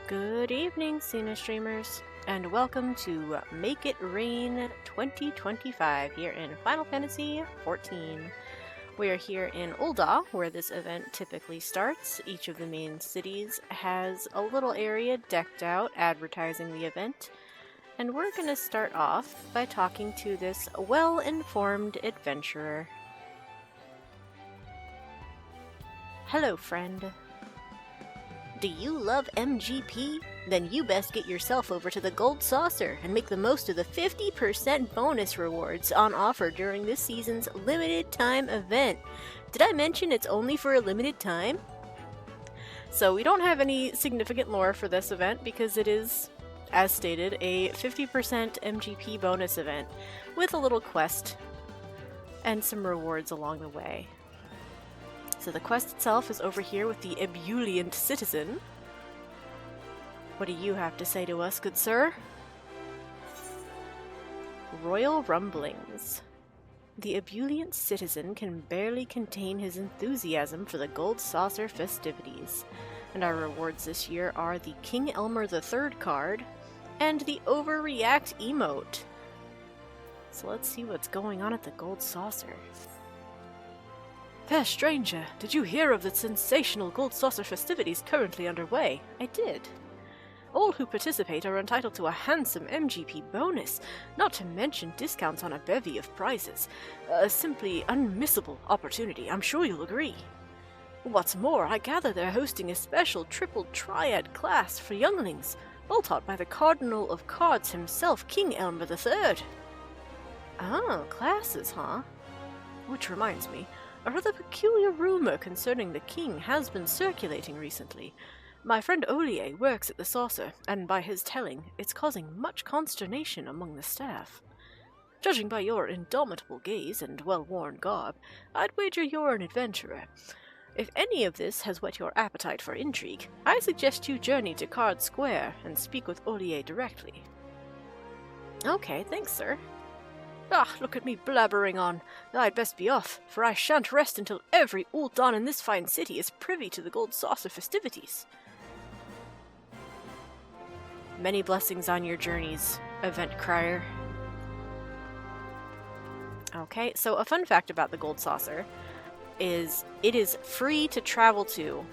Good evening, Cena streamers, and welcome to Make It Rain 2025 here in Final Fantasy XIV. We are here in Ul'dah, where this event typically starts. Each of the main cities has a little area decked out advertising the event, and we're going to start off by talking to this well-informed adventurer. Hello, friend. Do you love MGP? Then you best get yourself over to the Gold Saucer and make the most of the 50% bonus rewards on offer during this season's limited time event. Did I mention it's only for a limited time? So we don't have any significant lore for this event because it is, as stated, a 50% MGP bonus event with a little quest and some rewards along the way. So the quest itself is over here with the ebullient citizen. What do you have to say to us, good sir? Royal rumblings. The ebullient citizen can barely contain his enthusiasm for the Gold Saucer festivities, and our rewards this year are the King Elmer III card and the Overreact emote. So let's see what's going on at the Gold Saucer. Fair stranger, did you hear of the sensational Gold Saucer festivities currently underway? I did. All who participate are entitled to a handsome MGP bonus, not to mention discounts on a bevy of prizes. A simply unmissable opportunity, I'm sure you'll agree. What's more, I gather they're hosting a special triple triad class for younglings, all taught by the Cardinal of Cards himself, King Elmer III. Oh, classes, huh? Which reminds me, a rather peculiar rumor concerning the king has been circulating recently. My friend Ollier works at the saucer, and by his telling, it's causing much consternation among the staff. Judging by your indomitable gaze and well-worn garb, I'd wager you're an adventurer. If any of this has whet your appetite for intrigue, I suggest you journey to Card Square and speak with Ollier directly. Okay, thanks, sir. Ah, look at me blabbering on. I'd best be off, for I shan't rest until every Ul'dah in this fine city is privy to the Gold Saucer festivities. Many blessings on your journeys, event crier. Okay, so a fun fact about the Gold Saucer is it is free to travel to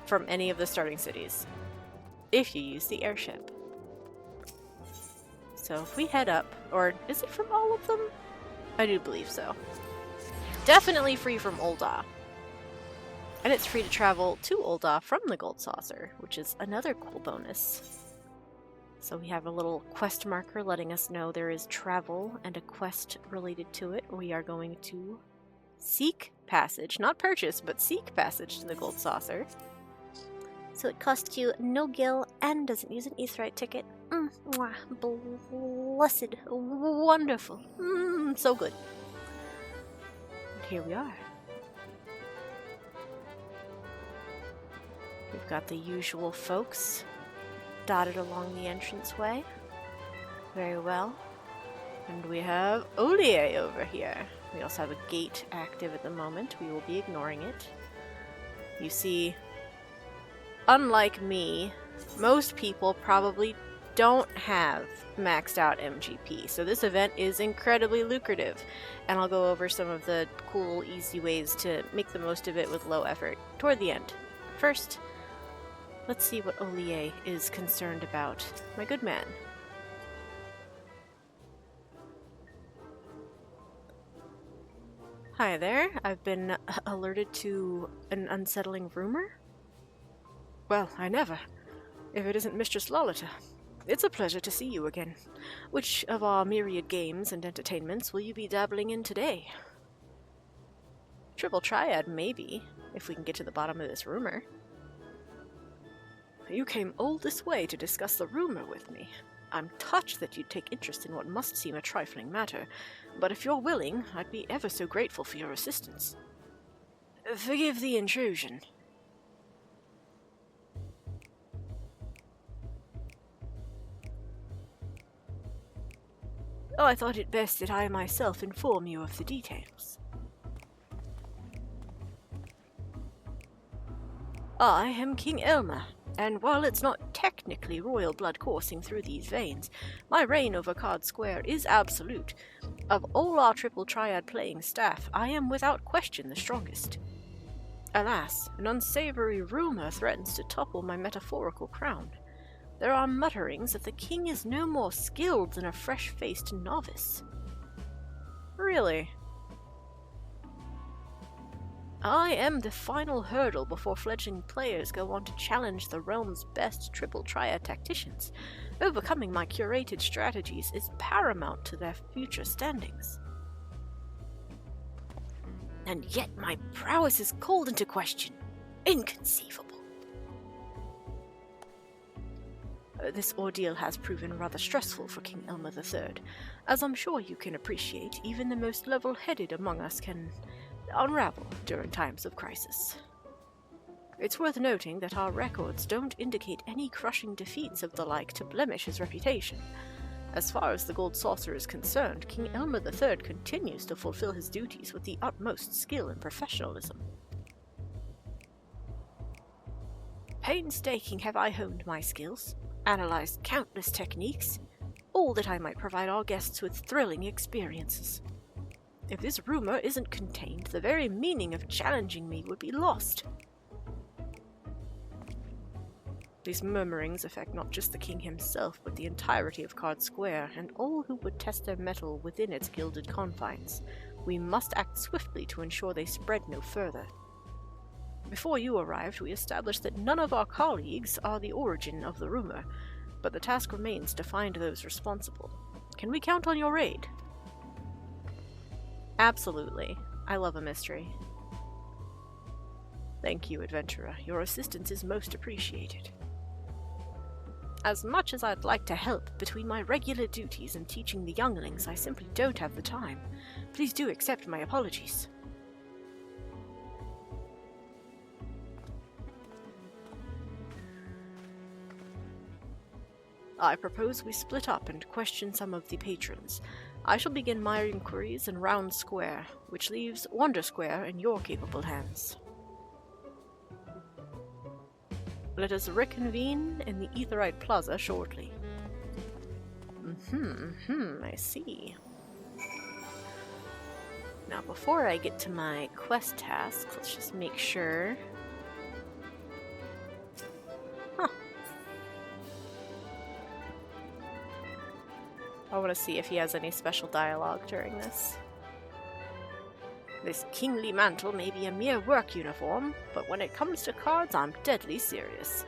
from any of the starting cities if you use the airship. So if we head up, or is it from all of them? I do believe so. Definitely free from Ul'dah. And it's free to travel to Ul'dah from the Gold Saucer, which is another cool bonus. So we have a little quest marker letting us know there is travel and a quest related to it. We are going to seek passage, not purchase, but seek passage to the Gold Saucer. So it costs you no gil and doesn't use an Aetheryte ticket. Mwah, blessed, wonderful, so good. And here we are. We've got the usual folks dotted along the entranceway. Very well. And we have Ollier over here. We also have a gate active at the moment. We will be ignoring it. You see, unlike me, most people probably don't have maxed out MGP, so this event is incredibly lucrative, and I'll go over some of the cool, easy ways to make the most of it with low effort toward the end. First, let's see what Ollier is concerned about. My good man. Hi there, I've been alerted to an unsettling rumor. Well, I never. If it isn't Mistress Lolita. It's a pleasure to see you again. Which of our myriad games and entertainments will you be dabbling in today? Triple Triad, maybe, if we can get to the bottom of this rumor. You came all this way to discuss the rumor with me. I'm touched that you'd take interest in what must seem a trifling matter, but if you're willing, I'd be ever so grateful for your assistance. Forgive the intrusion. Oh, I thought it best that I myself inform you of the details. I am King Elmer, and while it's not technically royal blood coursing through these veins, my reign over Card Square is absolute. Of all our triple triad playing staff, I am without question the strongest. Alas, an unsavory rumor threatens to topple my metaphorical crown. There are mutterings that the king is no more skilled than a fresh-faced novice. Really? I am the final hurdle before fledgling players go on to challenge the realm's best triple triad tacticians. Overcoming my curated strategies is paramount to their future standings. And yet my prowess is called into question. Inconceivable. This ordeal has proven rather stressful for King Elmer III. As I'm sure you can appreciate, even the most level-headed among us can unravel during times of crisis. It's worth noting that our records don't indicate any crushing defeats of the like to blemish his reputation. As far as the Gold Saucer is concerned, King Elmer III continues to fulfill his duties with the utmost skill and professionalism. Painstaking have I honed my skills, analyzed countless techniques, all that I might provide our guests with thrilling experiences. If this rumor isn't contained, the very meaning of challenging me would be lost. These murmurings affect not just the king himself, but the entirety of Card Square, and all who would test their mettle within its gilded confines. We must act swiftly to ensure they spread no further. Before you arrived, we established that none of our colleagues are the origin of the rumor, but the task remains to find those responsible. Can we count on your aid? Absolutely. I love a mystery. Thank you, adventurer. Your assistance is most appreciated. As much as I'd like to help, between my regular duties and teaching the younglings, I simply don't have the time. Please do accept my apologies. I propose we split up and question some of the patrons. I shall begin my inquiries in Round Square, which leaves Wonder Square in your capable hands. Let us reconvene in the Aetherite Plaza shortly. I see. Now, before I get to my quest task, let's just make sure. I want to see if he has any special dialogue during this. This kingly mantle may be a mere work uniform, but when it comes to cards, I'm deadly serious.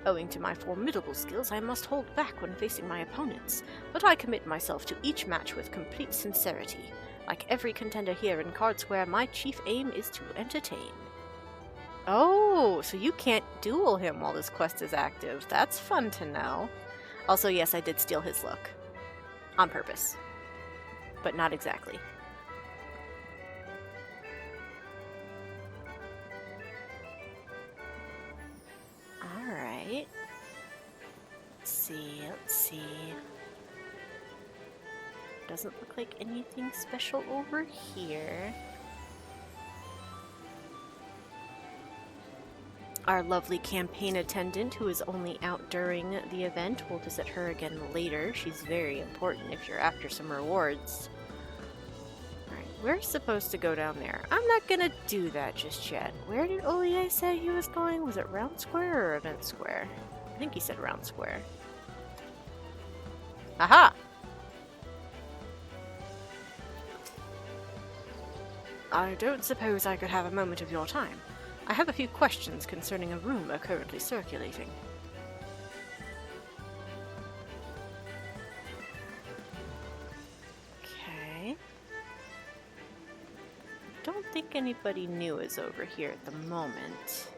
Owing to my formidable skills, I must hold back when facing my opponents, but I commit myself to each match with complete sincerity. Like every contender here in Card Square, my chief aim is to entertain. Oh, so you can't duel him while this quest is active. That's fun to know. Also, yes, I did steal his look. On purpose. But not exactly. Alright. Let's see. Doesn't look like anything special over here. Our lovely campaign attendant, who is only out during the event, we'll visit her again later. She's very important if you're after some rewards. Alright, we're supposed to go down there. I'm not gonna do that just yet. Where did Ollier say he was going? Was it Round Square or Event Square? I think he said Round Square. Aha! I don't suppose I could have a moment of your time. I have a few questions concerning a rumor currently circulating. Okay. Don't think anybody new is over here at the moment.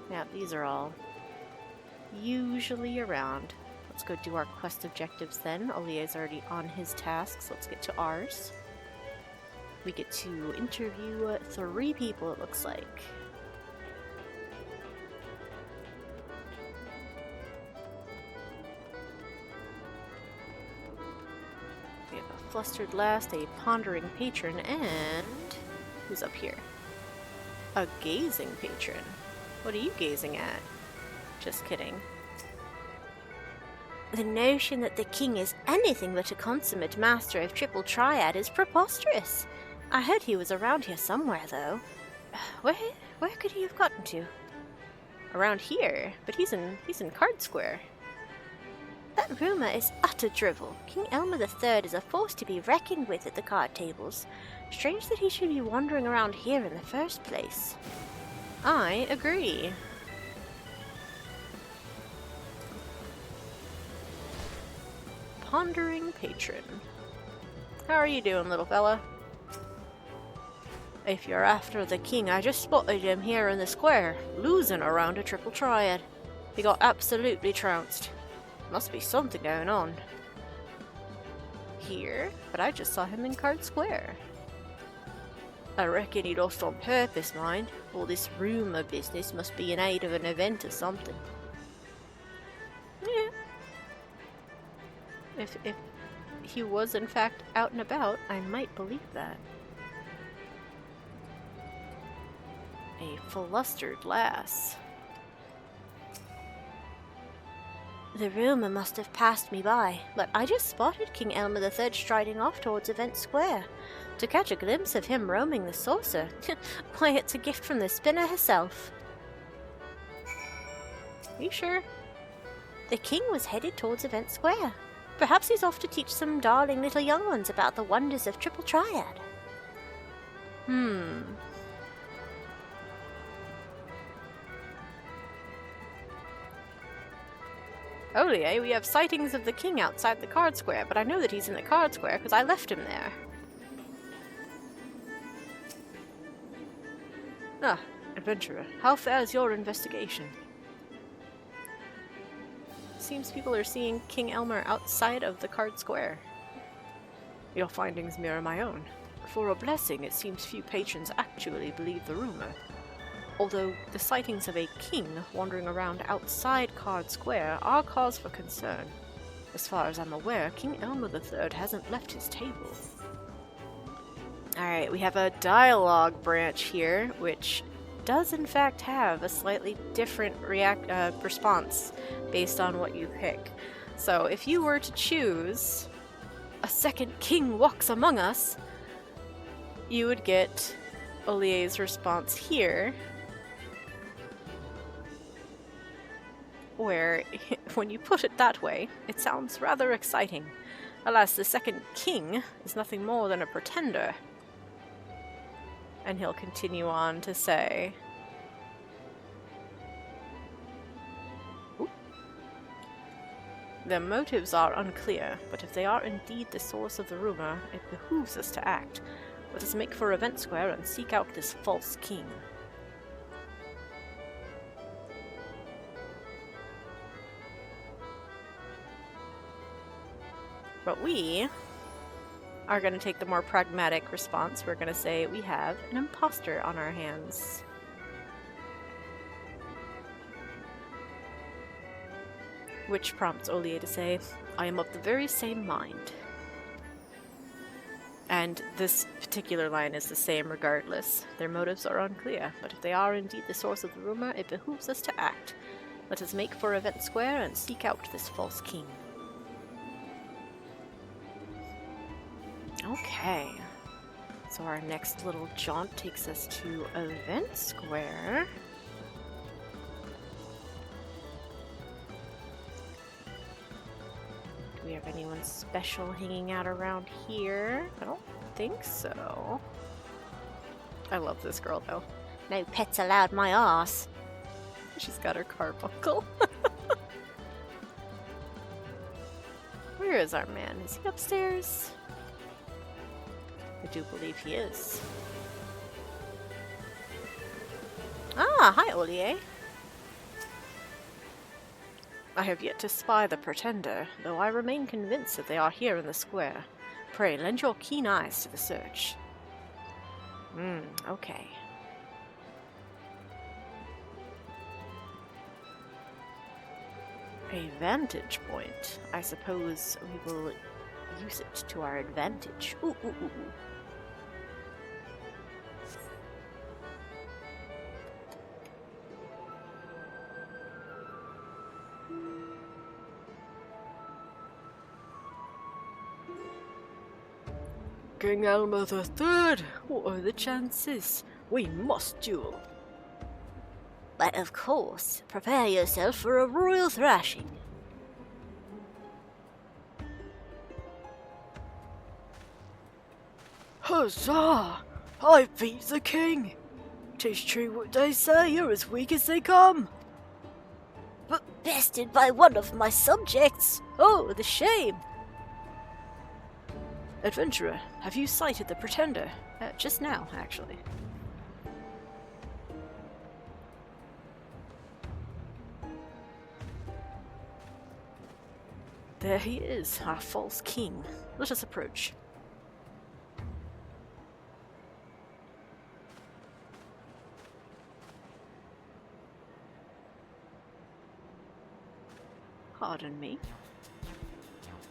Yeah, these are all usually around. Let's go do our quest objectives then. Ollier's already on his tasks. Let's get to ours. We get to interview 3 people, it looks like. We have a flustered last, a pondering patron, and Who's up here? A gazing patron. What are you gazing at? Just kidding. The notion that the king is anything but a consummate master of triple triad is preposterous. I heard he was around here somewhere, though. Where could he have gotten to? Around here? But he's in Card Square. That rumor is utter drivel. King Elmer III is a force to be reckoned with at the card tables. Strange that he should be wandering around here in the first place. I agree. Pondering Patron. How are you doing, little fella? If you're after the king, I just spotted him here in the square, losing around a triple triad. He got absolutely trounced. Must be something going on. Here? But I just saw him in Card Square. I reckon he lost on purpose, mind. All this rumor business must be in aid of an event or something. Yeah. If he was in fact out and about, I might believe that. A flustered lass. The rumor must have passed me by, but I just spotted King Elmer III striding off towards Event Square. To catch a glimpse of him roaming the saucer, why, it's a gift from the spinner herself. Are you sure? The king was headed towards Event Square. Perhaps he's off to teach some darling little young ones about the wonders of triple triad. Ollier, we have sightings of the king outside the Card Square, but I know that he's in the Card Square because I left him there. Ah, adventurer, how fares your investigation? Seems people are seeing King Elmer outside of the Card Square. Your findings mirror my own. For a blessing, it seems few patrons actually believe the rumor. Although the sightings of a king wandering around outside Card Square are cause for concern. As far as I'm aware, King Elmer III hasn't left his table. Alright, we have a dialogue branch here, which does in fact have a slightly different response based on what you pick. So if you were to choose "A second king walks among us," you would get Ollier's response here, where, when you put it that way, it sounds rather exciting. Alas, the second king is nothing more than a pretender. And he'll continue on to say, "The motives are unclear, but if they are indeed the source of the rumor, it behooves us to act. Let us make for Event Square and seek out this false king." But we are going to take the more pragmatic response. We're going to say we have an imposter on our hands. Which prompts Ollier to say, "I am of the very same mind." And this particular line is the same regardless. Their motives are unclear, but if they are indeed the source of the rumor, it behooves us to act. Let us make for Event Square and seek out this false king. Okay, so our next little jaunt takes us to Event Square. Do we have anyone special hanging out around here? I don't think so. I love this girl though. "No pets allowed, my arse." She's got her carbuncle. Where is our man? Is he upstairs? I do believe he is. Ah, hi, Ollier. "I have yet to spy the pretender, though I remain convinced that they are here in the square. Pray, lend your keen eyes to the search." Okay. A vantage point. I suppose we will use it to our advantage. Ooh. King Elmer III! What are the chances? We must duel. But of course, prepare yourself for a royal thrashing. Huzzah! I beat the king! 'Tis true what they say, you're as weak as they come. But bested by one of my subjects. Oh, the shame! Adventurer, have you sighted the pretender? Just now, actually. There he is, our false king. Let us approach. Pardon me.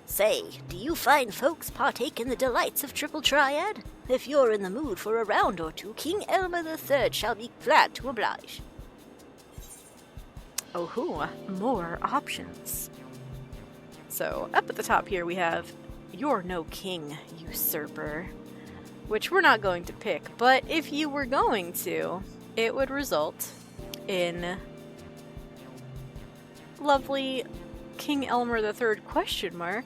Say, do you fine folks partake in the delights of Triple Triad? If you're in the mood for a round or two, King Elmer III shall be glad to oblige. Oh, more options. So, up at the top here we have, You're no king, usurper. Which we're not going to pick, but if you were going to, it would result in lovely King Elmer III question mark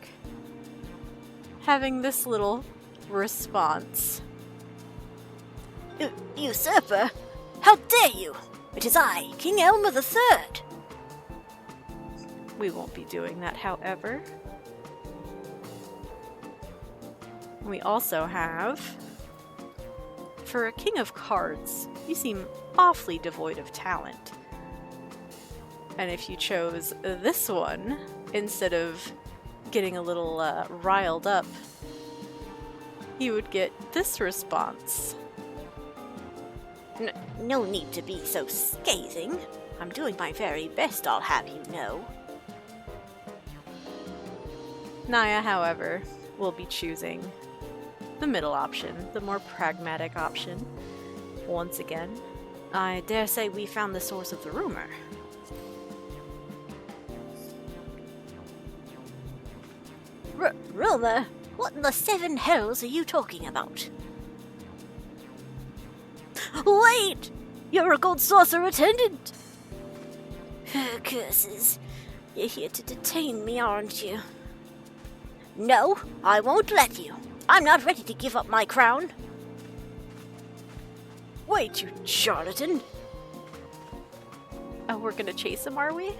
having this little response. Usurper? How dare you! It is I, King Elmer III! We won't be doing that, however. We also have, for a king of cards, you seem awfully devoid of talent. And if you chose this one, instead of getting a little riled up, you would get this response. No need to be so scathing. I'm doing my very best, I'll have you know. Naya, however, will be choosing the middle option, the more pragmatic option. Once again, I dare say we found the source of the rumor. Rumor? What in the seven hells are you talking about? Wait! You're a gold saucer attendant! Curses. You're here to detain me, aren't you? No, I won't let you. I'm not ready to give up my crown. Wait, you charlatan! Oh, we're gonna chase him, are we?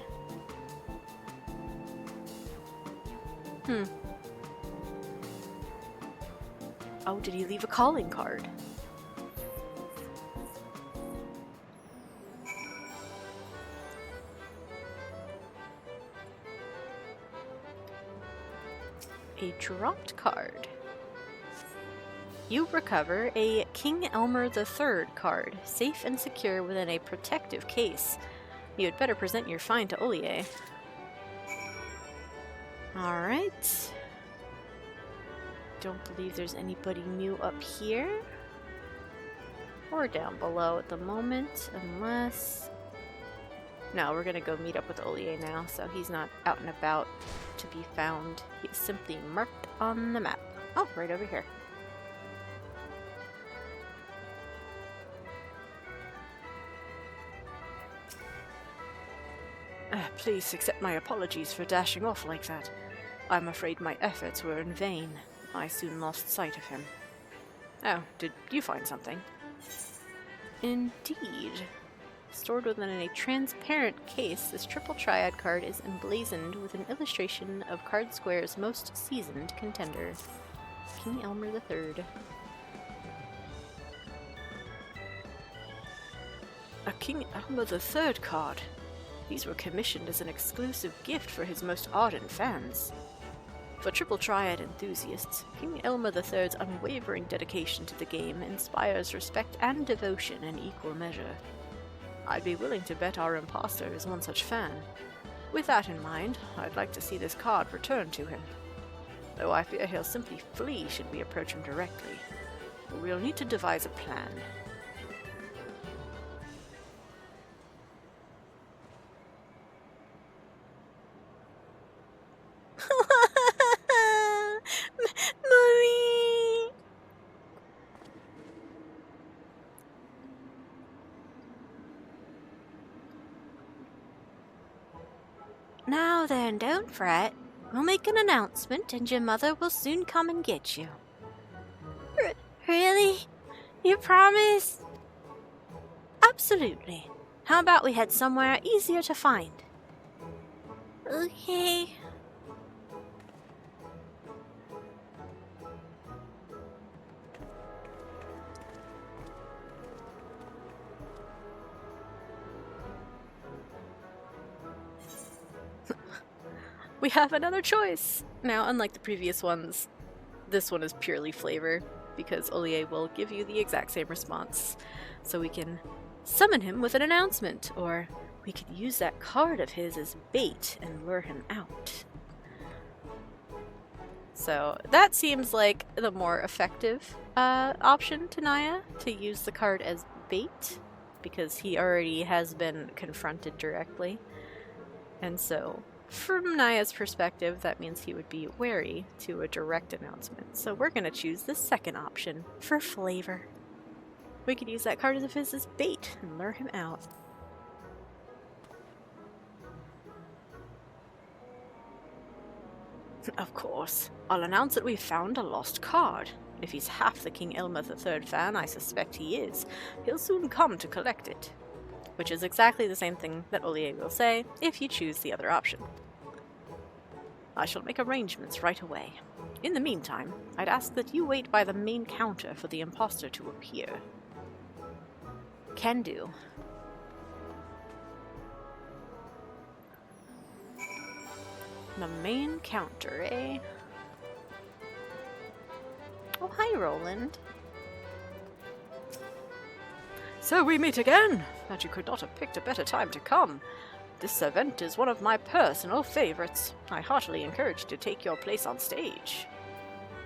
Oh, did he leave a calling card? A dropped card. You recover a King Elmer III card, safe and secure within a protective case. You had better present your find to Ollier. Alright. Don't believe there's anybody new up here. Or down below at the moment, unless... No, we're gonna go meet up with Ollier now, so he's not out and about to be found. He's simply marked on the map. Oh, right over here. Please accept my apologies for dashing off like that. I'm afraid my efforts were in vain. I soon lost sight of him. Oh, did you find something? Indeed. Stored within a transparent case, this triple triad card is emblazoned with an illustration of Card Square's most seasoned contender, King Elmer III. A King Elmer III card. These were commissioned as an exclusive gift for his most ardent fans. For Triple Triad enthusiasts, King Elmer III's unwavering dedication to the game inspires respect and devotion in equal measure. I'd be willing to bet our imposter is one such fan. With that in mind, I'd like to see this card returned to him. Though I fear he'll simply flee should we approach him directly. We'll need to devise a plan. Mommy! Now then, don't fret. We'll make an announcement and your mother will soon come and get you. Really? You promise? Absolutely. How about we head somewhere easier to find? Okay. We have another choice! Now, unlike the previous ones, this one is purely flavor, because Ollier will give you the exact same response. So we can summon him with an announcement, or we could use that card of his as bait and lure him out. So that seems like the more effective option to Naya, to use the card as bait, because he already has been confronted directly. And so, from Naya's perspective, that means he would be wary to a direct announcement. So we're going to choose the second option for flavor. We could use that card of his as bait and lure him out. Of course, I'll announce that we've found a lost card. If he's half the King Elmer III fan, I suspect he is, he'll soon come to collect it. Which is exactly the same thing that Ollier will say if you choose the other option. I shall make arrangements right away. In the meantime, I'd ask that you wait by the main counter for the imposter to appear. Can do. The main counter, eh? Oh, hi, Roland. So we meet again! That you could not have picked a better time to come. This event is one of my personal favorites. I heartily encourage you to take your place on stage.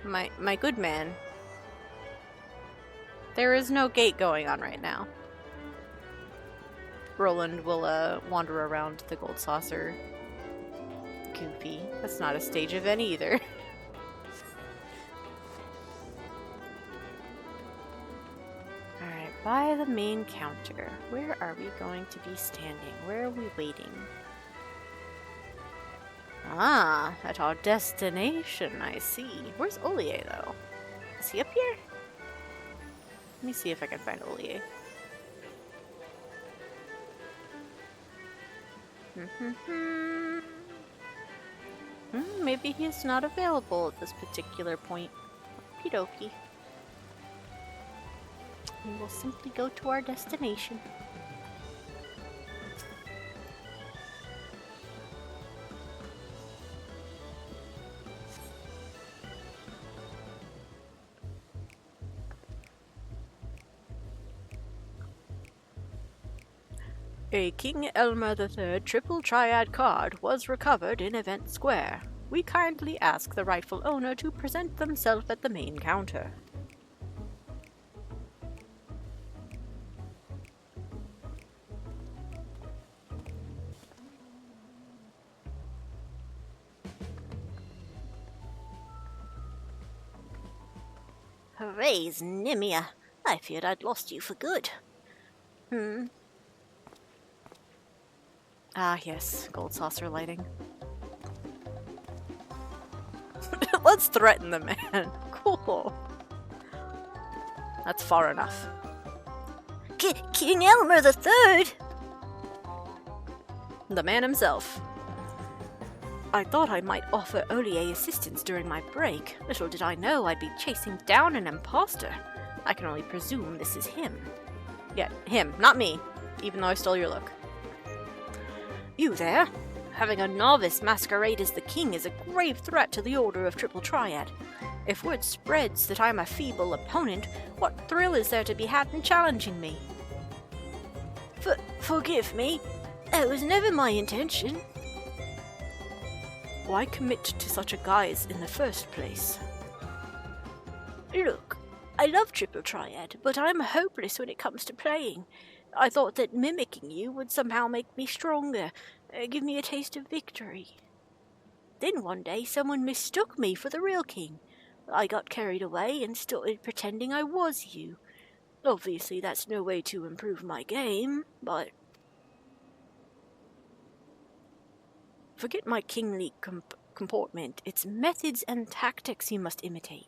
My good man. There is no gate going on right now. Roland will wander around the gold saucer. Goofy. That's not a stage event either. By the main counter. Where are we going to be standing? Where are we waiting? Ah, at our destination, I see. Where's Ollier, though? Is he up here? Let me see if I can find Ollier. Maybe he's not available at this particular point. Okie dokie. We will simply go to our destination. A King Elmer III triple triad card was recovered in Event Square. We kindly ask the rightful owner to present themselves at the main counter. Hooray, Nimia. I feared I'd lost you for good. Ah, yes. Gold saucer lighting. Let's threaten the man. Cool. That's far enough. King Elmer III! The man himself. I thought I might offer Ollier assistance during my break. Little did I know I'd be chasing down an imposter. I can only presume this is him. Yeah, him, not me, even though I stole your look. You there? Having a novice masquerade as the king is a grave threat to the Order of Triple Triad. If word spreads that I'm a feeble opponent, what thrill is there to be had in challenging me? Forgive me. That was never my intention. Why commit to such a guise in the first place? Look, I love Triple Triad, but I'm hopeless when it comes to playing. I thought that mimicking you would somehow make me stronger, give me a taste of victory. Then one day someone mistook me for the real king. I got carried away and started pretending I was you. Obviously that's no way to improve my game, but... Forget my kingly comportment. It's methods and tactics you must imitate.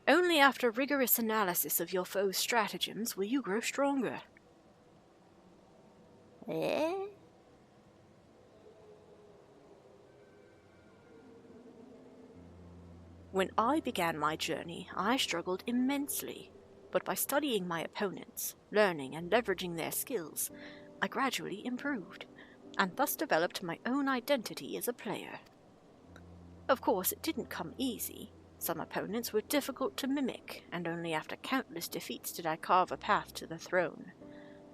Only after rigorous analysis of your foe's stratagems will you grow stronger. Eh? When I began my journey, I struggled immensely, but by studying my opponents, learning and leveraging their skills, I gradually improved, and thus developed my own identity as a player. Of course, it didn't come easy. Some opponents were difficult to mimic, and only after countless defeats did I carve a path to the throne.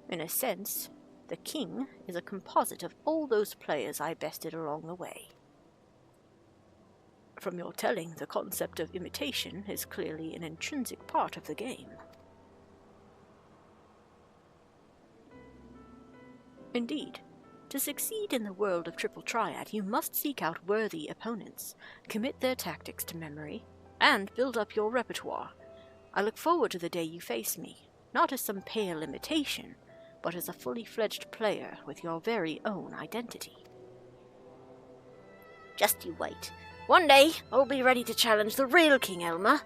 In a sense, the king is a composite of all those players I bested along the way. From your telling, the concept of imitation is clearly an intrinsic part of the game. Indeed, to succeed in the world of Triple Triad, you must seek out worthy opponents, commit their tactics to memory, and build up your repertoire. I look forward to the day you face me, not as some pale imitation, but as a fully fledged player with your very own identity. Just you wait. One day, I'll be ready to challenge the real King Elmer.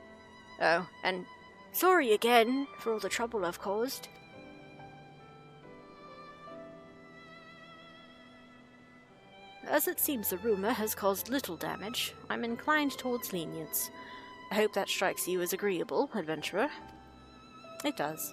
Oh, and sorry again for all the trouble I've caused. As it seems the rumor has caused little damage, I'm inclined towards lenience. I hope that strikes you as agreeable, adventurer. It does.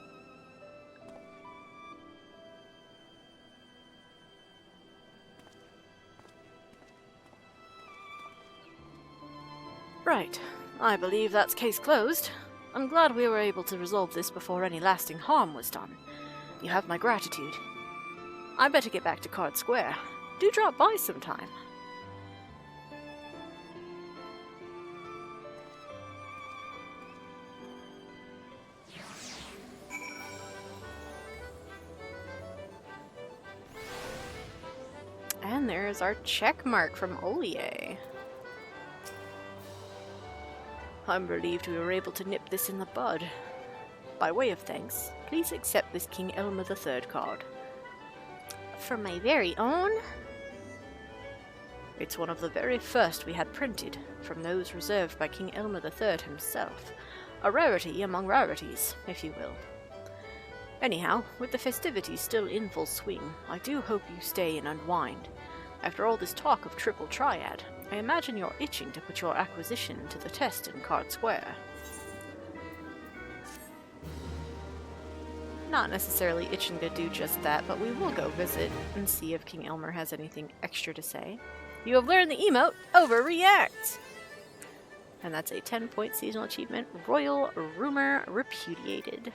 Right. I believe that's case closed. I'm glad we were able to resolve this before any lasting harm was done. You have my gratitude. I better get back to Card Square. Do drop by sometime. And there's our check mark from Ollier. I'm relieved we were able to nip this in the bud. By way of thanks, please accept this King Elmer III card. For my very own? It's one of the very first we had printed, from those reserved by King Elmer III himself. A rarity among rarities, if you will. Anyhow, with the festivities still in full swing, I do hope you stay and unwind. After all this talk of Triple Triad, I imagine you're itching to put your acquisition to the test in Card Square. Not necessarily itching to do just that, but we will go visit and see if King Elmer has anything extra to say. You have learned the emote, Overreact! And that's a 10-point seasonal achievement, Royal Rumor Repudiated.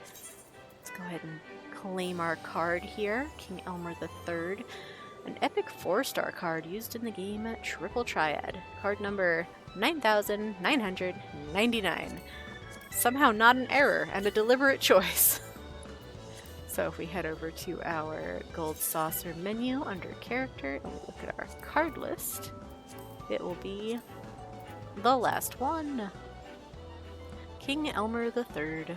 Let's go ahead and claim our card here, King Elmer III. An epic 4-star card used in the game Triple Triad. Card number 9999. Somehow not an error, and a deliberate choice. So if we head over to our gold saucer menu under character and we look at our card list, it will be the last one. King Elmer III.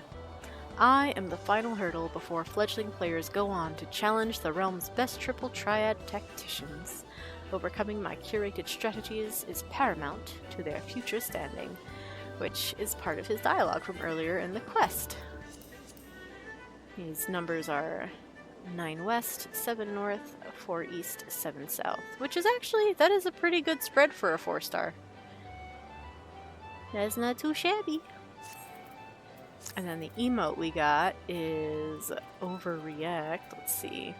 I am the final hurdle before fledgling players go on to challenge the realm's best Triple Triad tacticians. Overcoming my curated strategies is paramount to their future standing, which is part of his dialogue from earlier in the quest. These numbers are 9 west, 7 north, 4 east, 7 south, which is actually, that is a pretty good spread for a 4-star. That's not too shabby. And then the emote we got is Overreact. Let's see. I'm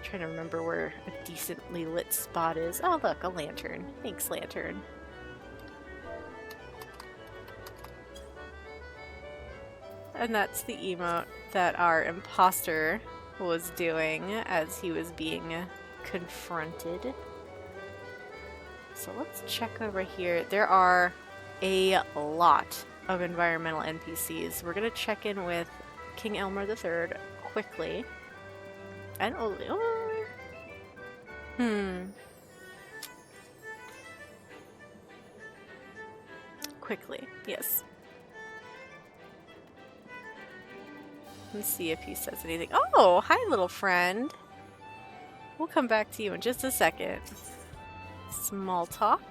trying to remember where a decently lit spot is. Oh look, a lantern. Thanks, lantern. And that's the emote that our imposter was doing as he was being confronted. So let's check over here. There are a lot of environmental NPCs. We're gonna check in with King Elmer III quickly. And Ollier. Quickly, yes. Let's see if he says anything. Oh, hi little friend. We'll come back to you in just a second. small talk.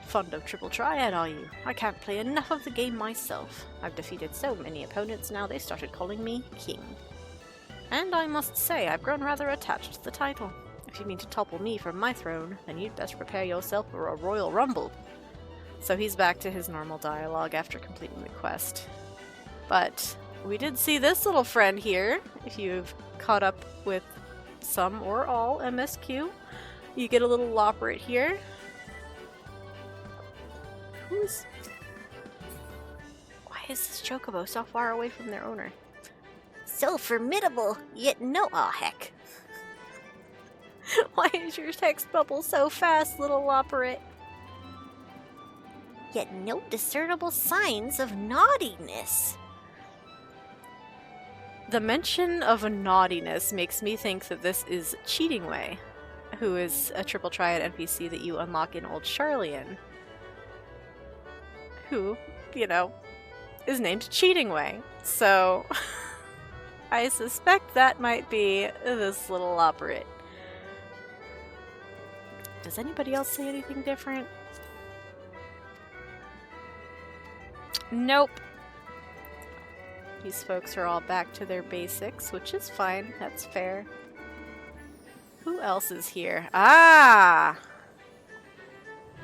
Fond of Triple Triad, are you? I can't play enough of the game myself. I've defeated so many opponents now they started calling me King. And I must say, I've grown rather attached to the title. If you mean to topple me from my throne, then you'd best prepare yourself for a royal rumble. So he's back to his normal dialogue after completing the quest. But we did see this little friend here. If you've caught up with some or all MSQ, you get a little Loporrit here. Why is this chocobo so far away from their owner? So formidable, yet no— aw, heck. Why is your text bubble so fast, little Loporrit? Yet no discernible signs of naughtiness. The mention of a naughtiness makes me think that this is Cheatingway, who is a Triple Triad NPC that you unlock in Old Charlian, who, you know, is named Cheatingway. So I suspect that might be this little Loporrit. Does anybody else say anything different? Nope. These folks are all back to their basics, which is fine. That's fair. Who else is here? Ah!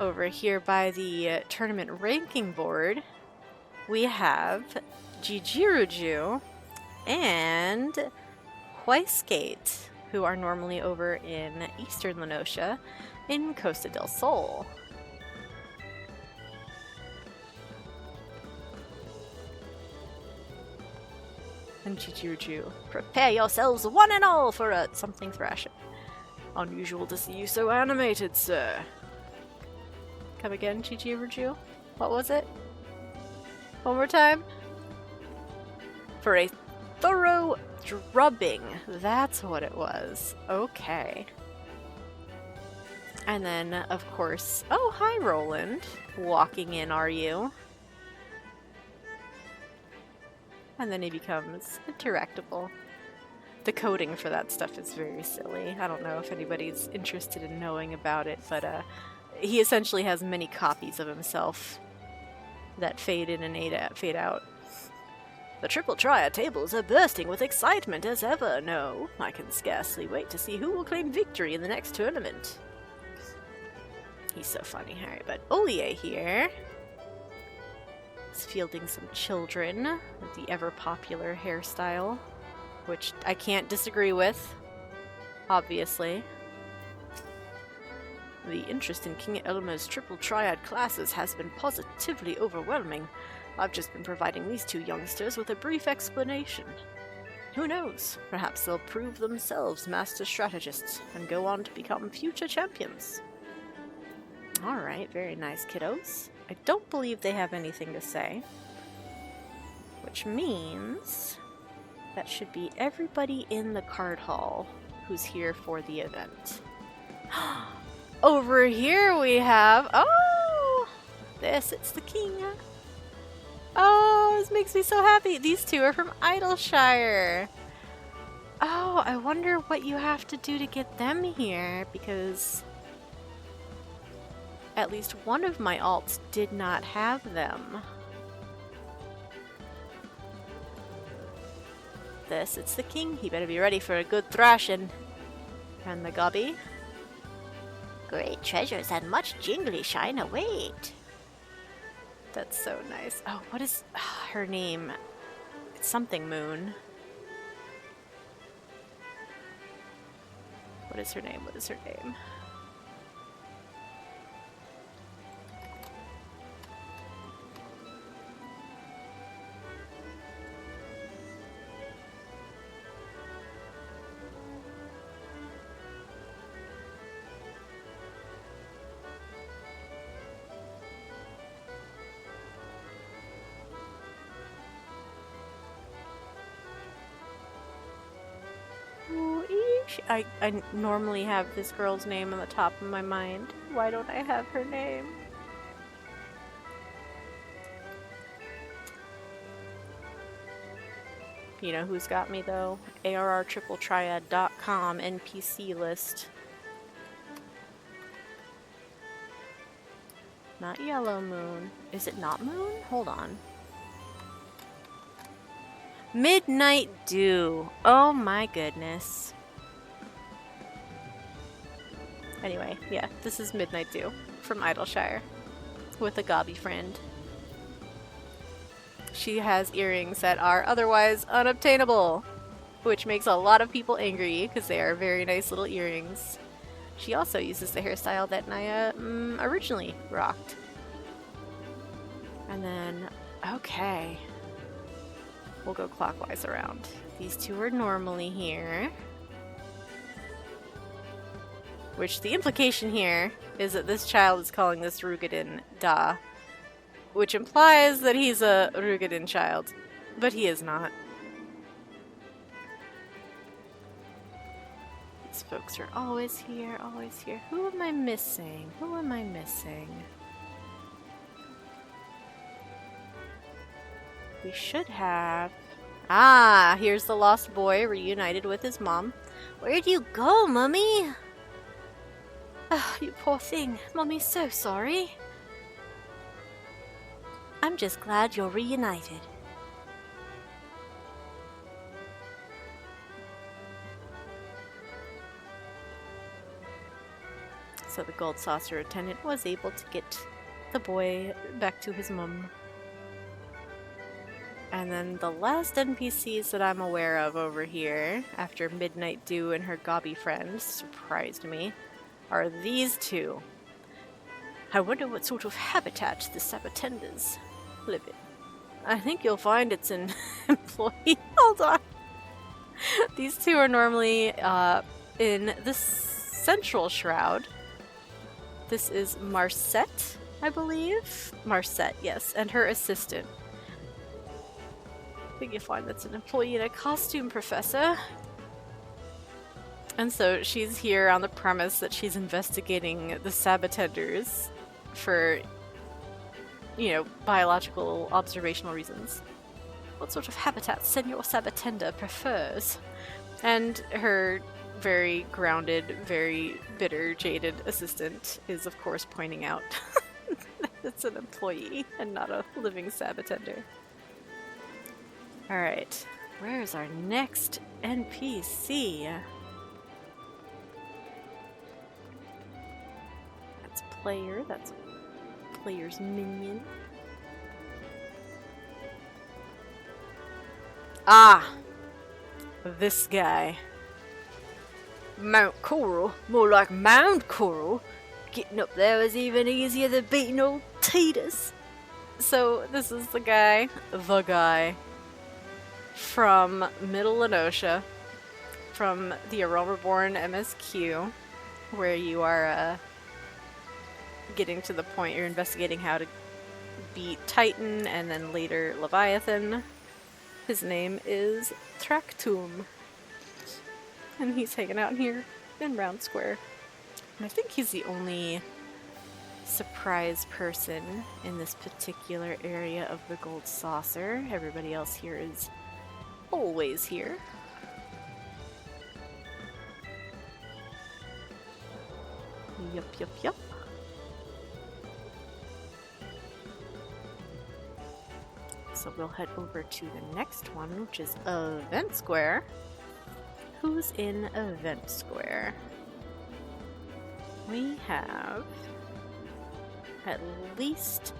Over here by the tournament ranking board, we have Gegeruju and Wheiskaet, who are normally over in Eastern Lenosha in Costa del Sol. And Gegeruju, prepare yourselves one and all for a something thrashing. Unusual to see you so animated, sir. Come again, Gegeruju? What was it? One more time? For a thorough drubbing. That's what it was. Okay. And then, of course... Oh, hi, Roland. Walking in, are you? And then he becomes interactable. The coding for that stuff is very silly. I don't know if anybody's interested in knowing about it, but he essentially has many copies of himself that fade in and fade out. The Triple Triad tables are bursting with excitement as ever. No, I can scarcely wait to see who will claim victory in the next tournament. He's so funny, Harry. But Ollier here is fielding some children with the ever-popular hairstyle, which I can't disagree with, obviously. The interest in King Elmer's Triple Triad classes has been positively overwhelming. I've just been providing these two youngsters with a brief explanation. Who knows? Perhaps they'll prove themselves master strategists and go on to become future champions. Alright, very nice, kiddos. I don't believe they have anything to say, which means that should be everybody in the card hall who's here for the event. Over here we have... Oh! It's the king. Oh, this makes me so happy. These two are from Idleshire. Oh, I wonder what you have to do to get them here, because at least one of my alts did not have them. It's the king. He better be ready for a good thrashing. And the gobby. Great treasures and much jingly shine await. That's so nice. Oh, what is her name? It's something Moon. What is her name? What is her name? I normally have this girl's name on the top of my mind. Why don't I have her name? You know who's got me though? ARRTripleTriad.com NPC list. Not yellow moon. Is it not moon? Hold on. Midnight Dew. Oh my goodness. Anyway, yeah, this is Midnight Dew from Idleshire with a gobby friend. She has earrings that are otherwise unobtainable, which makes a lot of people angry because they are very nice little earrings. She also uses the hairstyle that Naya originally rocked. And then, okay, we'll go clockwise around. These two are normally here. Which the implication here is that this child is calling this Rugadin Da, which implies that he's a Rugadin child, but he is not. These folks are always here, always here. Who am I missing? Who am I missing? We should have... Ah, here's the lost boy reunited with his mom. Where'd you go, Mummy? Oh, you poor thing. Mummy's so sorry. I'm just glad you're reunited. So the gold saucer attendant was able to get the boy back to his mum. And then the last NPCs that I'm aware of over here, after Midnight Dew and her gobby friend surprised me, are these two. I wonder what sort of habitat the Sabbatenders live in. I think you'll find it's an employee. Hold on. These two are normally in the central shroud. This is Marcette, I believe. Marcette, yes, and her assistant. I think you'll find that's an employee and a costume professor. And so she's here on the premise that she's investigating the Sabbatenders for, you know, biological observational reasons. What sort of habitat Senor Sabbatender prefers? And her very grounded, very bitter, jaded assistant is, of course, pointing out that it's an employee and not a living Sabbatender. Alright, where is our next NPC? That's player, that's player's minion. Ah! This guy. Mount Coral? More like Mound Coral. Getting up there is even easier than beating old Titus. So this is the guy from Middle Lenosha, from the A Realm Reborn MSQ, where you are getting to the point you're investigating how to beat Titan and then later Leviathan. His name is Trachtoum, and he's hanging out here in Round Square. And I think he's the only surprise person in this particular area of the Gold Saucer. Everybody else here is always here. Yup, yup, yup. So we'll head over to the next one, which is Event Square. Who's in Event Square? We have at least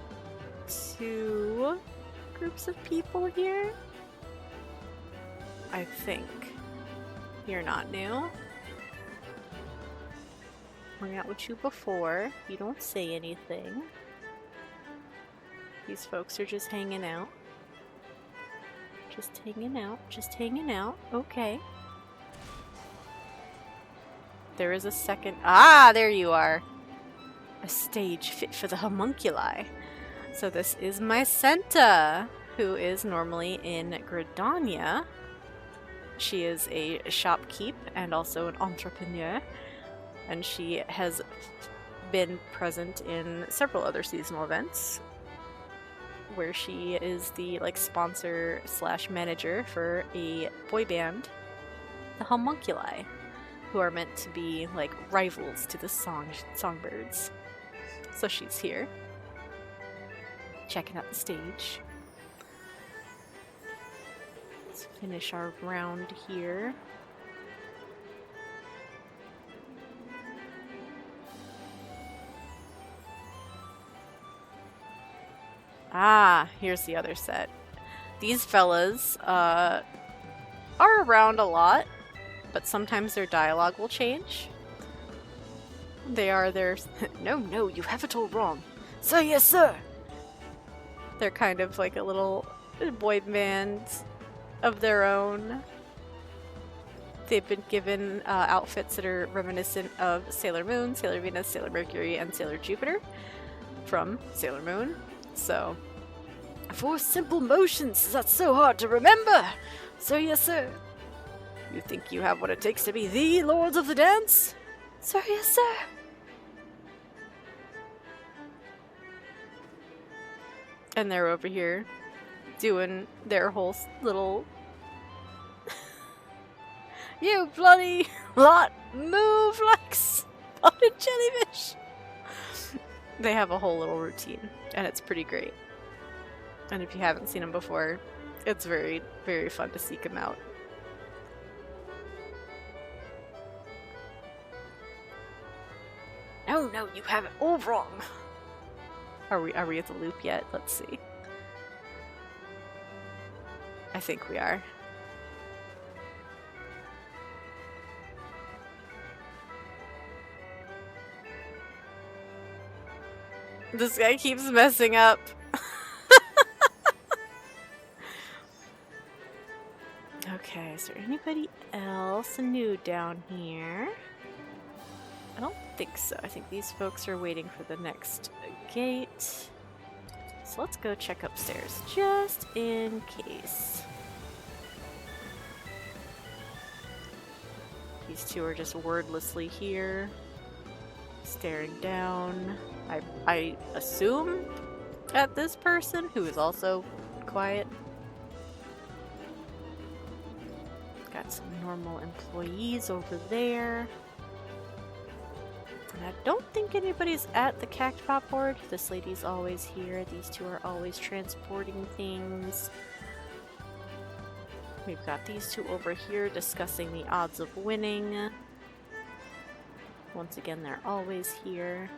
2 groups of people here. I think. You're not new. Hung out with you before. You don't say anything. These folks are just hanging out. Just hanging out. Just hanging out. Okay. There is a second. Ah, there you are. A stage fit for the homunculi. So this is Maisenta, who is normally in Gridania. She is a shopkeep and also an entrepreneur, and she has been present in several other seasonal events where she is the sponsor / manager for a boy band, the Homunculi, who are meant to be rivals to the songbirds. So she's here. checking out the stage. Let's finish our round here. Ah, here's the other set. These fellas are around a lot, but sometimes their dialogue will change. They are their... No, you have it all wrong. Sir, yes, sir! They're kind of like a little boy band of their own. They've been given outfits that are reminiscent of Sailor Moon, Sailor Venus, Sailor Mercury, and Sailor Jupiter from Sailor Moon. So, 4 simple motions, that's so hard to remember! Sir, yes, sir. You think you have what it takes to be the Lords of the Dance? Sir, yes, sir. And they're over here doing their whole little... You bloody lot, move like spotted jellyfish! They have a whole little routine, and it's pretty great. And if you haven't seen them before, it's very, very fun to seek them out. No, you have it all wrong. Are we at the loop yet? Let's see. I think we are. This guy keeps messing up. Okay, is there anybody else new down here? I don't think so. I think these folks are waiting for the next gate. So let's go check upstairs, just in case. These two are just wordlessly here, staring down. I assume at this person, who is also quiet. Got some normal employees over there. And I don't think anybody's at the cactopop board. This lady's always here. These two are always transporting things. We've got these two over here discussing the odds of winning. Once again, they're always here.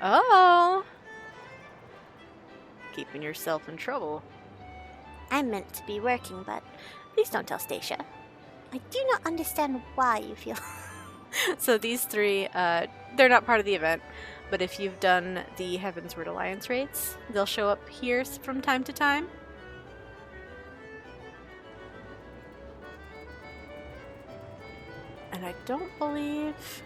Oh! Keeping yourself in trouble. I'm meant to be working, but please don't tell Stacia. I do not understand why you feel... So these three, they're not part of the event, but if you've done the Heavensward Alliance raids, they'll show up here from time to time. And I don't believe...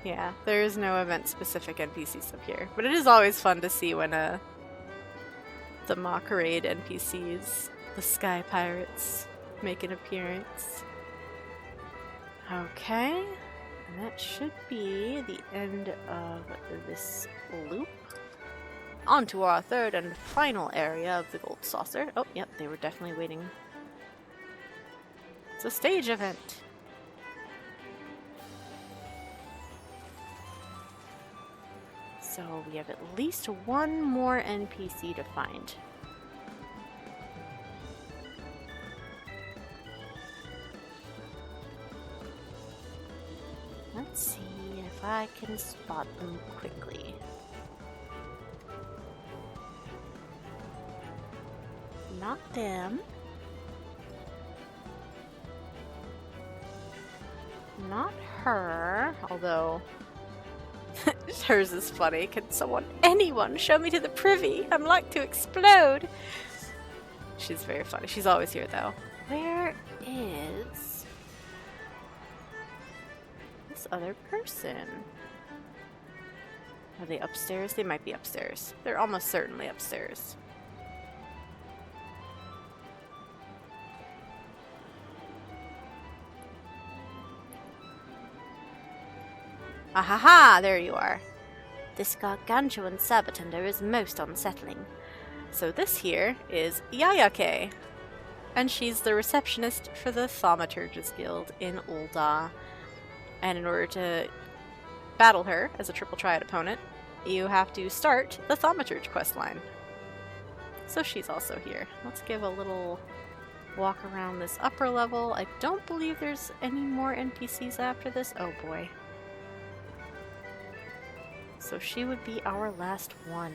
Yeah, there is no event-specific NPCs up here, but it is always fun to see when the Mock-Raid NPCs, the Sky Pirates, make an appearance. Okay. And that should be the end of this loop. On to our third and final area of the Gold Saucer. Oh, yep, they were definitely waiting. It's a stage event. So we have at least one more NPC to find. Let's see if I can spot them quickly. Not them. Not her, although hers is funny. Can anyone show me to the privy? I'm like to explode. She's very funny. She's always here though. Where is this other person? Are they upstairs? They might be upstairs. They're almost certainly upstairs. Ahaha! There you are. This gargantuan Sabatender is most unsettling. So this here is Yayake, and she's the receptionist for the Thaumaturge's Guild in Ul'dah. And in order to battle her as a triple triad opponent, you have to start the Thaumaturge questline. So she's also here. Let's give a little walk around this upper level. I don't believe there's any more NPCs after this. Oh boy. So she would be our last one.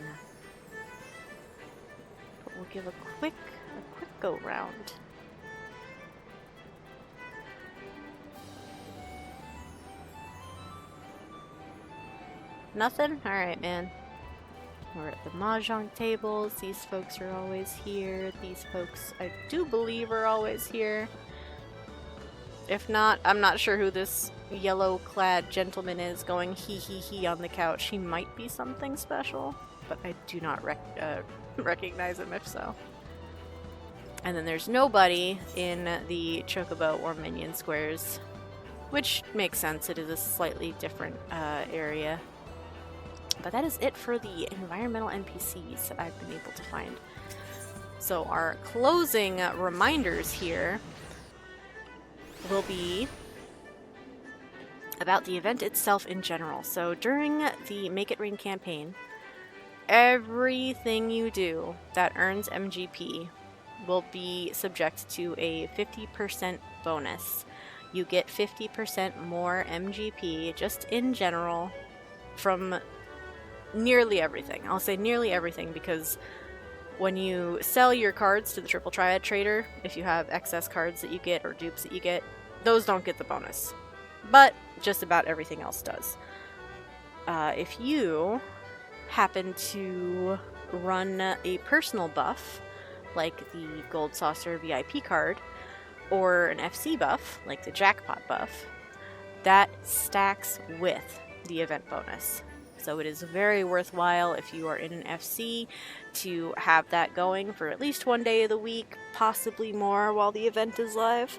But we'll give a quick go round. Nothing? Alright, man. We're at the mahjong tables. These folks are always here. These folks, I do believe, are always here. If not, I'm not sure who this yellow-clad gentleman is going he on the couch. He might be something special, but I do not recognize him if so. And then there's nobody in the chocobo or minion squares, which makes sense. It is a slightly different area. But that is it for the environmental NPCs that I've been able to find. So our closing reminders here will be about the event itself in general. So during the Make It Rain campaign, everything you do that earns MGP will be subject to a 50% bonus. You get 50% more MGP just in general from nearly everything. I'll say nearly everything because when you sell your cards to the Triple Triad trader, if you have excess cards that you get or dupes that you get, those don't get the bonus. But just about everything else does. If you happen to run a personal buff, like the Gold Saucer VIP card, or an FC buff, like the Jackpot buff, that stacks with the event bonus. So it is very worthwhile if you are in an FC to have that going for at least one day of the week, possibly more while the event is live.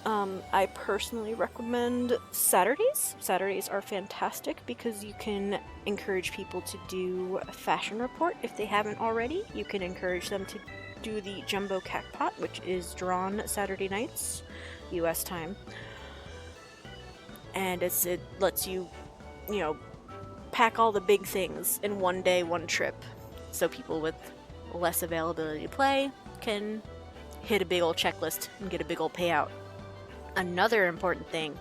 I personally recommend Saturdays. Saturdays are fantastic because you can encourage people to do a fashion report if they haven't already. You can encourage them to do the Jumbo Cacpot, which is drawn Saturday nights, US time. And it lets you, pack all the big things in one day, one trip. So people with less availability to play can hit a big old checklist and get a big old payout. Another important thing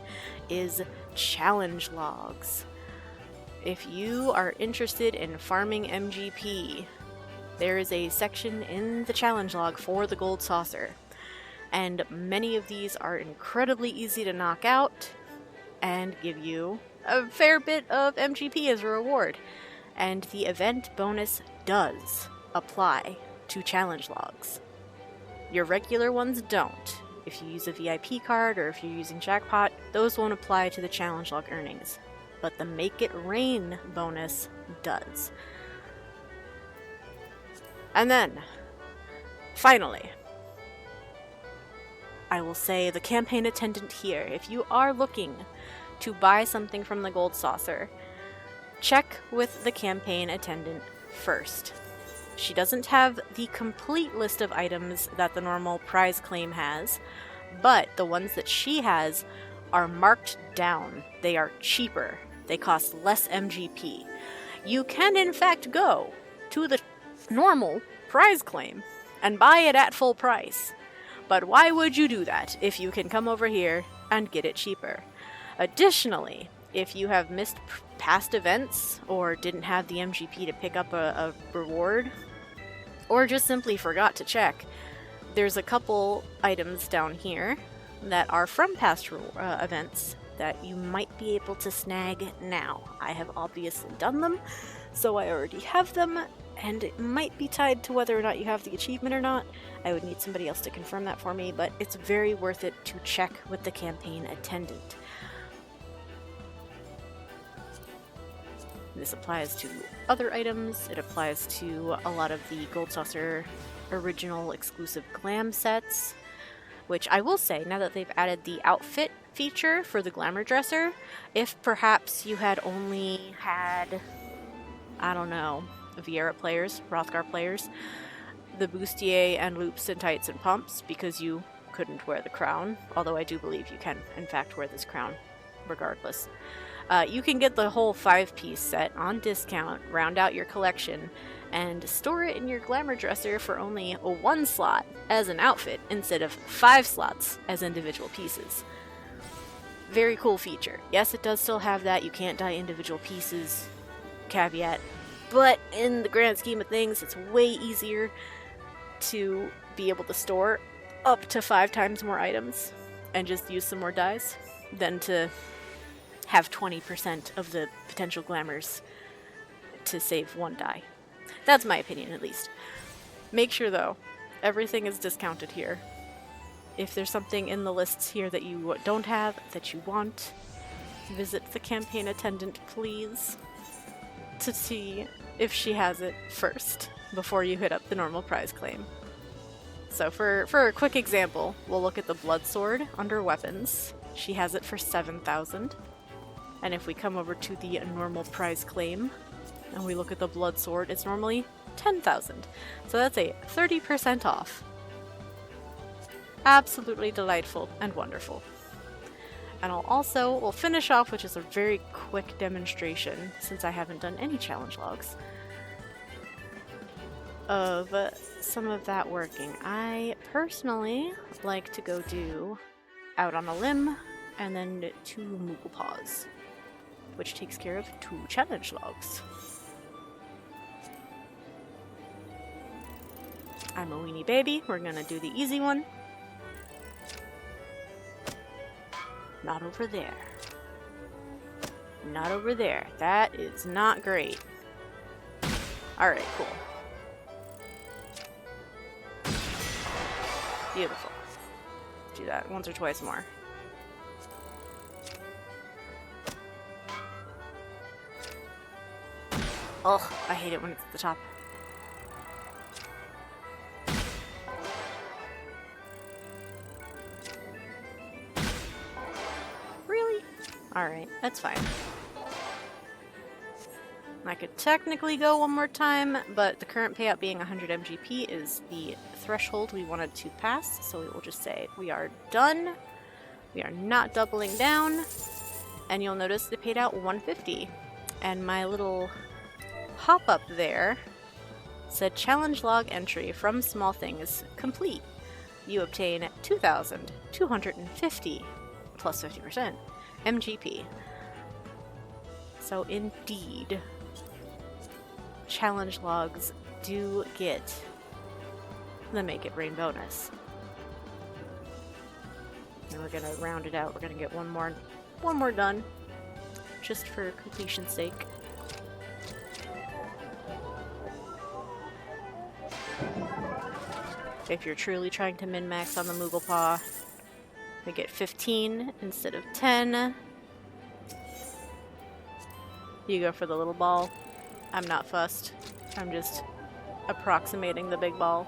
is challenge logs. If you are interested in farming MGP, there is a section in the challenge log for the Gold Saucer. And many of these are incredibly easy to knock out and give you a fair bit of MGP as a reward. And the event bonus does apply to challenge logs. Your regular ones don't. If you use a VIP card or if you're using Jackpot, those won't apply to the challenge log earnings. But the Make It Rain bonus does. And then, finally, I will say the campaign attendant here, if you are looking to buy something from the Gold Saucer, check with the campaign attendant first. She doesn't have the complete list of items that the normal prize claim has, but the ones that she has are marked down. They are cheaper. They cost less MGP. You can in fact go to the normal prize claim and buy it at full price. But why would you do that if you can come over here and get it cheaper? Additionally, if you have missed past events or didn't have the MGP to pick up a reward, or just simply forgot to check, there's a couple items down here that are from past events that you might be able to snag now. I have obviously done them, so I already have them, and it might be tied to whether or not you have the achievement or not. I would need somebody else to confirm that for me, but it's very worth it to check with the campaign attendant. This applies to other items. It applies to a lot of the Gold Saucer original exclusive glam sets, which I will say, now that they've added the outfit feature for the glamour dresser, if perhaps you had only had, I don't know, Viera players, Hrothgar players, the bustier and loops and tights and pumps, because you couldn't wear the crown, although I do believe you can in fact wear this crown regardless. You can get the whole 5-piece set on discount, round out your collection, and store it in your glamour dresser for only 1 slot as an outfit instead of 5 slots as individual pieces. Very cool feature. Yes, it does still have that you can't dye individual pieces caveat, but in the grand scheme of things, it's way easier to be able to store up to 5 times more items and just use some more dyes than to have 20% of the potential glamours to save 1 dye. That's my opinion, at least. Make sure, though, everything is discounted here. If there's something in the lists here that you don't have, that you want, visit the campaign attendant, please, to see if she has it first, before you hit up the normal prize claim. So for a quick example, we'll look at the blood sword under weapons. She has it for 7,000. And if we come over to the normal prize claim, and we look at the blood sword, it's normally 10,000. So that's a 30% off. Absolutely delightful and wonderful. And we'll finish off with just a very quick demonstration, since I haven't done any challenge logs, of some of that working. I personally like to go do Out on a Limb, and then 2 Moogle Paws, which takes care of 2 challenge logs. I'm a weenie baby. We're gonna do the easy one. Not over there. Not over there. That is not great. Alright, cool. Beautiful. Do that once or twice more. Oh, I hate it when it's at the top. Really? Alright, that's fine. I could technically go one more time, but the current payout being 100 MGP is the threshold we wanted to pass, so we will just say we are done. We are not doubling down, and you'll notice they paid out 150. And my little pop-up there said challenge log entry from small things complete. You obtain 2,250 plus 50% MGP. So indeed, challenge logs do get the Make It Rain bonus. And we're gonna round it out. We're gonna get one more done, just for completion's sake. If you're truly trying to min-max on the Moogle Paw, we get 15 instead of 10. You go for the little ball. I'm not fussed. I'm just approximating the big ball.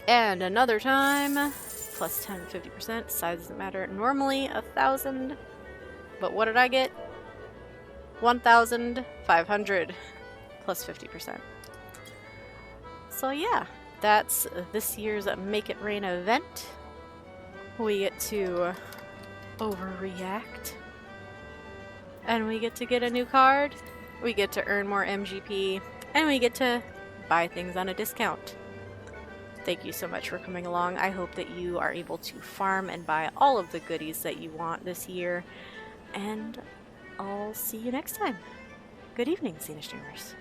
And another time, plus 10, 50%. Size doesn't matter. Normally 1,000. But what did I get? 1,500 plus 50%. So yeah, that's this year's Make It Rain event. We get to overreact. And we get to get a new card. We get to earn more MGP. And we get to buy things on a discount. Thank you so much for coming along. I hope that you are able to farm and buy all of the goodies that you want this year. And I'll see you next time. Good evening, Xena streamers.